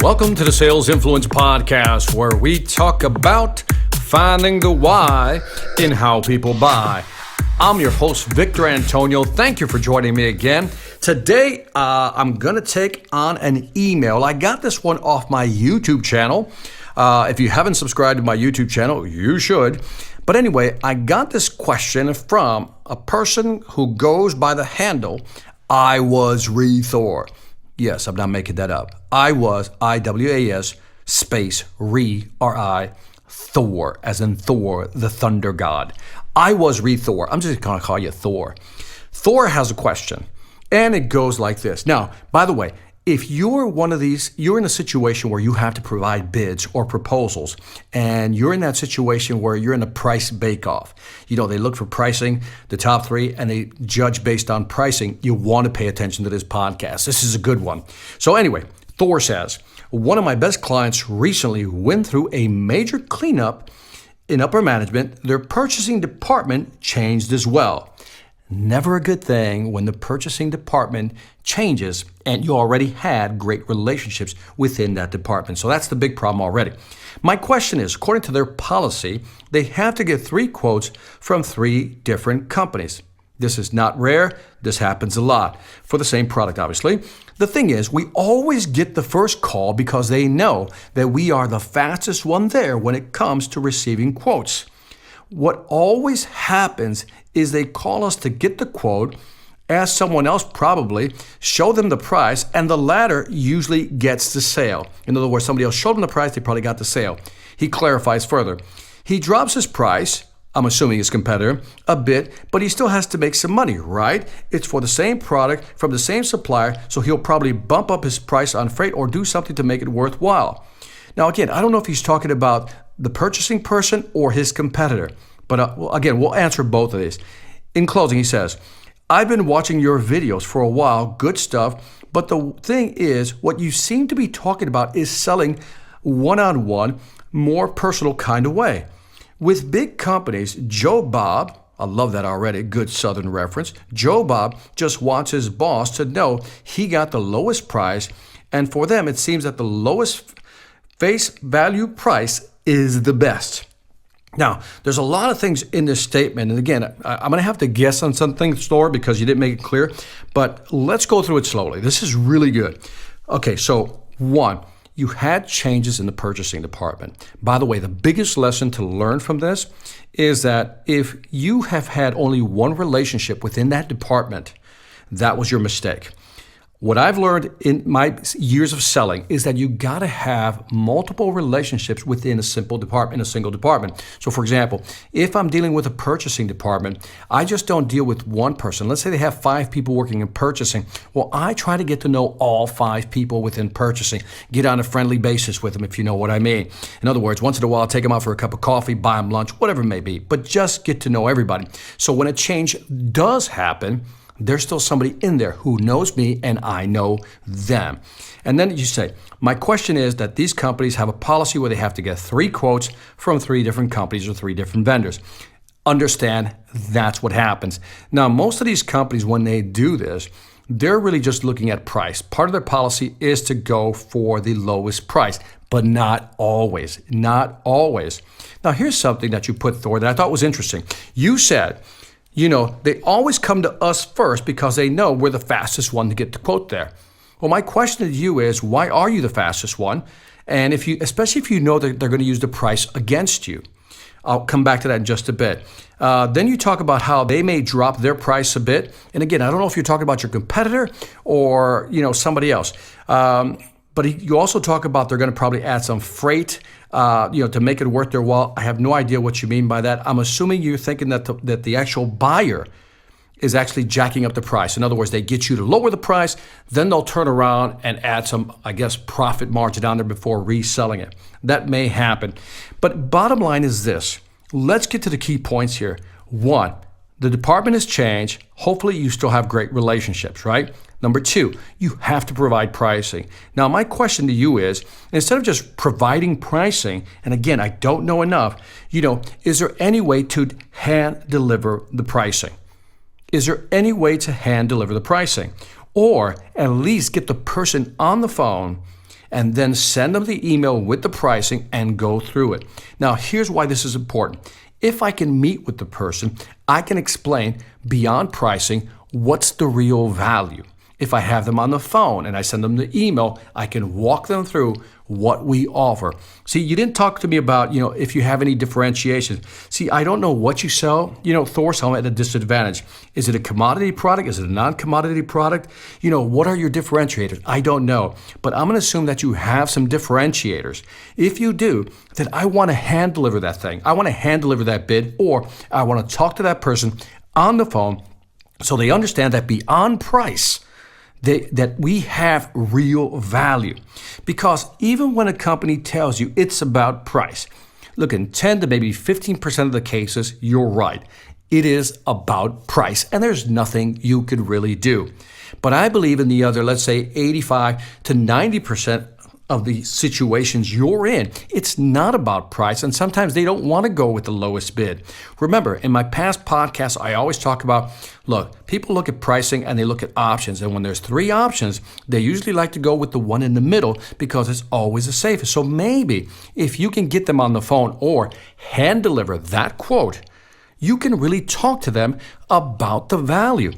Welcome to the Sales Influence Podcast, where we talk about finding the why in how people buy. I'm your host, Victor Antonio. Thank you for joining me again. Today, I'm going to take on an email. I got this one off my YouTube channel. If you haven't subscribed to my YouTube channel, you should. But anyway, I got this question from a person who goes by the handle, I was Thor. Yes, I'm not making that up. I was, I-W-A-S, space, R-I, Thor, as in Thor, the thunder god. I was Thor. I'm just going to call you Thor. Thor has a question, and it goes like this. Now, by the way, if you're one of these, you're in a situation where you have to provide bids or proposals, and you're in that situation where you're in a price bake-off. You know, they look for pricing, the top three, and they judge based on pricing. You want to pay attention to this podcast. This is a good one. So anyway, Thor says, one of my best clients recently went through a major cleanup in upper management. Their purchasing department changed as well. Never a good thing when the purchasing department changes and you already had great relationships within that department. So that's the big problem already. My question is, according to their policy, they have to get 3 quotes from 3 different companies. This is not rare. This happens a lot for the same product, obviously. The thing is, we always get the first call because they know that we are the fastest one there when it comes to receiving quotes. What always happens is they call us to get the quote, ask someone else probably, show them the price, and the latter usually gets the sale. In other words, somebody else showed them the price, they probably got the sale. He clarifies further. He drops his price, I'm assuming his competitor, a bit, but he still has to make some money, right? It's for the same product from the same supplier, so he'll probably bump up his price on freight or do something to make it worthwhile. Now, again, I don't know if he's talking about the purchasing person or his competitor. But again, we'll answer both of these. In closing, he says, I've been watching your videos for a while, good stuff, but the thing is, what you seem to be talking about is selling one-on-one, more personal kind of way. With big companies, Joe Bob, I love that already, good Southern reference, Joe Bob just wants his boss to know he got the lowest price, and for them, it seems that the lowest face value price is the best. Now, there's a lot of things in this statement, and again, I'm going to have to guess on something, Thor, because you didn't make it clear, but let's go through it slowly. This is really good. Okay, so 1, you had changes in the purchasing department. By the way, the biggest lesson to learn from this is that if you have had only one relationship within that department, that was your mistake. What I've learned in my years of selling is that you got to have multiple relationships within a single department. So for example, if I'm dealing with a purchasing department, I just don't deal with one person. Let's say they have 5 people working in purchasing. Well, I try to get to know all 5 people within purchasing, get on a friendly basis with them, if you know what I mean. In other words, once in a while, take them out for a cup of coffee, buy them lunch, whatever it may be, but just get to know everybody. So when a change does happen, there's still somebody in there who knows me and I know them. And then you say, my question is that these companies have a policy where they have to get 3 quotes from 3 different companies or 3 different vendors. Understand that's what happens. Now, most of these companies, when they do this, they're really just looking at price. Part of their policy is to go for the lowest price, but not always, not always. Now, here's something that you put, Thor, that I thought was interesting. You said, you know, they always come to us first because they know we're the fastest one to get the quote there. Well, my question to you is, why are you the fastest one? And especially if you know that they're going to use the price against you. I'll come back to that in just a bit. Then you talk about how they may drop their price a bit. And again, I don't know if you're talking about your competitor or, somebody else. But you also talk about they're going to probably add some freight, to make it worth their while. I have no idea what you mean by that. I'm assuming you're thinking that the actual buyer is actually jacking up the price. In other words, they get you to lower the price, then they'll turn around and add some, profit margin on there before reselling it. That may happen. But bottom line is this. Let's get to the key points here. 1, the department has changed. Hopefully you still have great relationships, right? Number 2, you have to provide pricing. Now, my question to you is, instead of just providing pricing, and again, I don't know enough, is there any way to hand deliver the pricing? Is there any way to hand deliver the pricing? Or at least get the person on the phone and then send them the email with the pricing and go through it. Now, here's why this is important. If I can meet with the person, I can explain beyond pricing what's the real value. If I have them on the phone and I send them the email, I can walk them through what we offer. See, you didn't talk to me about, if you have any differentiation. See, I don't know what you sell. Thor, so I'm at a disadvantage. Is it a commodity product? Is it a non-commodity product? What are your differentiators? I don't know. But I'm going to assume that you have some differentiators. If you do, then I want to hand deliver that thing. I want to hand deliver that bid, or I want to talk to that person on the phone so they understand that beyond price, that we have real value. Because even when a company tells you it's about price, look, in 10 to maybe 15% of the cases, you're right. It is about price, and there's nothing you could really do. But I believe in the other, let's say 85 to 90% of the situations you're in, it's not about price, and sometimes they don't want to go with the lowest bid. Remember, in my past podcasts, I always talk about, look, people look at pricing and they look at options, and when there's 3 options, they usually like to go with the one in the middle because it's always the safest. So maybe if you can get them on the phone or hand deliver that quote, you can really talk to them about the value.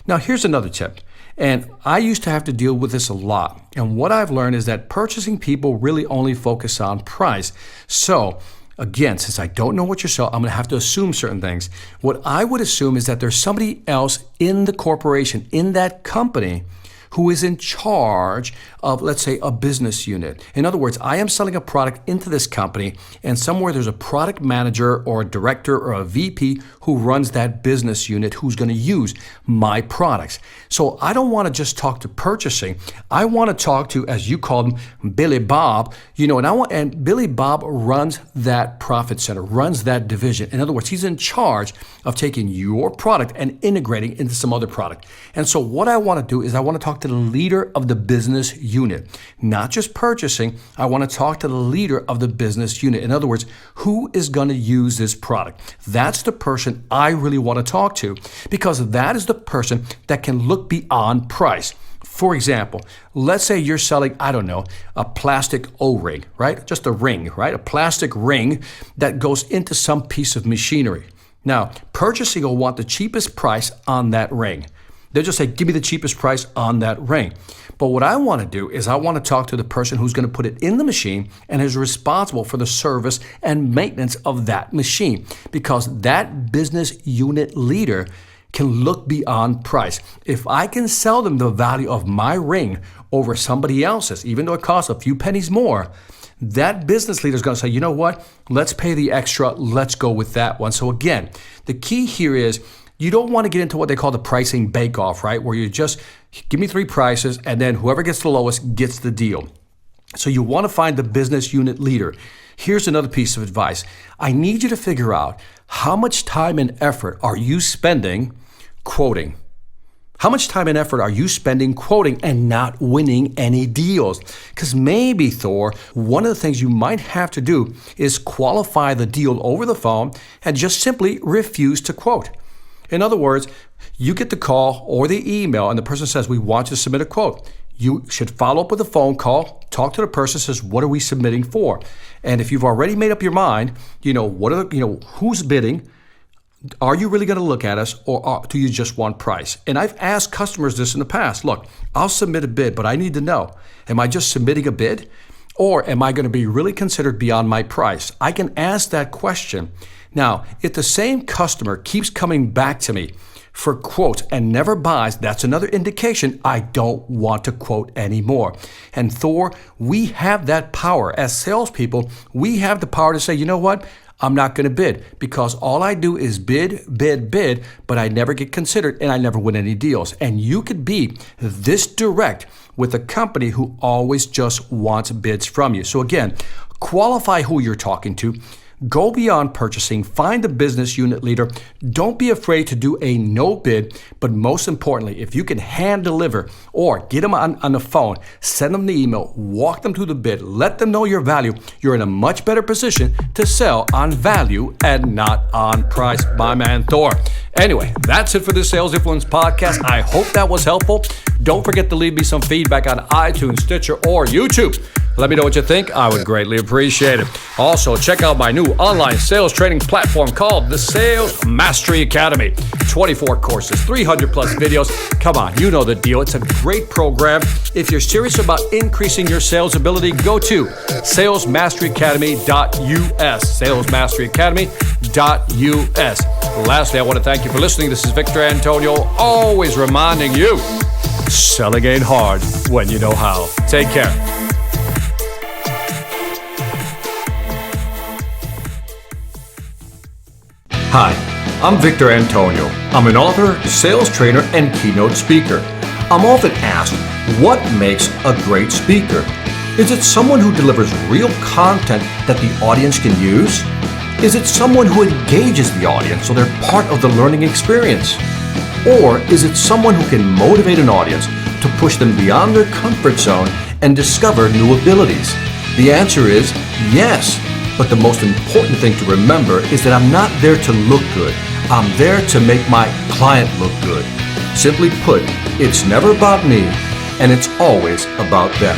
Now, here's another tip. And I used to have to deal with this a lot. And what I've learned is that purchasing people really only focus on price. So again, since I don't know what you sell, I'm going to have to assume certain things. What I would assume is that there's somebody else in the corporation, in that company, who is in charge of, let's say, a business unit. In other words, I am selling a product into this company, and somewhere there's a product manager or a director or a VP who runs that business unit who's going to use my products. So I don't want to just talk to purchasing. I want to talk to, as you call him, Billy Bob, and Billy Bob runs that profit center, runs that division. In other words, he's in charge of taking your product and integrating into some other product. And so what I want to do is I want to talk to the leader of the business unit, not just purchasing. I want to talk to the leader of the business unit. In other words, who is going to use this product? That's the person I really want to talk to, because that is the person that can look beyond price. For example, let's say you're selling, a plastic O-ring, right? Just a ring, right? A plastic ring that goes into some piece of machinery. Now, purchasing will want the cheapest price on that ring. They'll just say, give me the cheapest price on that ring. But what I want to do is I want to talk to the person who's going to put it in the machine and is responsible for the service and maintenance of that machine, because that business unit leader can look beyond price. If I can sell them the value of my ring over somebody else's, even though it costs a few pennies more, that business leader is going to say, you know what, let's pay the extra, let's go with that one. So again, the key here is you don't want to get into what they call the pricing bake-off, right? Where you just give me 3 prices and then whoever gets the lowest gets the deal. So you want to find the business unit leader. Here's another piece of advice. I need you to figure out how much time and effort are you spending quoting? How much time and effort are you spending quoting and not winning any deals? Because maybe, Thor, one of the things you might have to do is qualify the deal over the phone and just simply refuse to quote. In other words, you get the call or the email and the person says, we want you to submit a quote. You should follow up with a phone call, talk to the person, says, what are we submitting for? And if you've already made up your mind, who's bidding? Are you really going to look at us, or do you just want price? And I've asked customers this in the past. Look, I'll submit a bid, but I need to know, am I just submitting a bid, or am I going to be really considered beyond my price? I can ask that question. Now, if the same customer keeps coming back to me for quotes and never buys, that's another indication I don't want to quote anymore. And Thor, we have that power. As salespeople, we have the power to say, you know what? I'm not going to bid, because all I do is bid, but I never get considered and I never win any deals. And you could be this direct with a company who always just wants bids from you. So again, qualify who you're talking to. Go beyond purchasing, find the business unit leader. Don't be afraid to do a no bid, but most importantly, if you can hand deliver or get them on the phone, send them the email, walk them through the bid, let them know your value, you're in a much better position to sell on value and not on price, my man Thor. Anyway, that's it for the Sales Influence Podcast. I hope that was helpful. Don't forget to leave me some feedback on iTunes, Stitcher, or YouTube. Let me know what you think. I would greatly appreciate it. Also, check out my new online sales training platform called the Sales Mastery Academy. 24 courses, 300 plus videos. Come on, you know the deal. It's a great program. If you're serious about increasing your sales ability, go to salesmasteryacademy.us. salesmasteryacademy.us. Lastly, I want to thank you for listening. This is Victor Antonio, always reminding you, selling ain't hard when you know how. Take care. Hi, I'm Victor Antonio. I'm an author, sales trainer, and keynote speaker. I'm often asked, what makes a great speaker? Is it someone who delivers real content that the audience can use? Is it someone who engages the audience so they're part of the learning experience? Or is it someone who can motivate an audience to push them beyond their comfort zone and discover new abilities? The answer is yes. But the most important thing to remember is that I'm not there to look good. I'm there to make my client look good. Simply put, it's never about me, and it's always about them.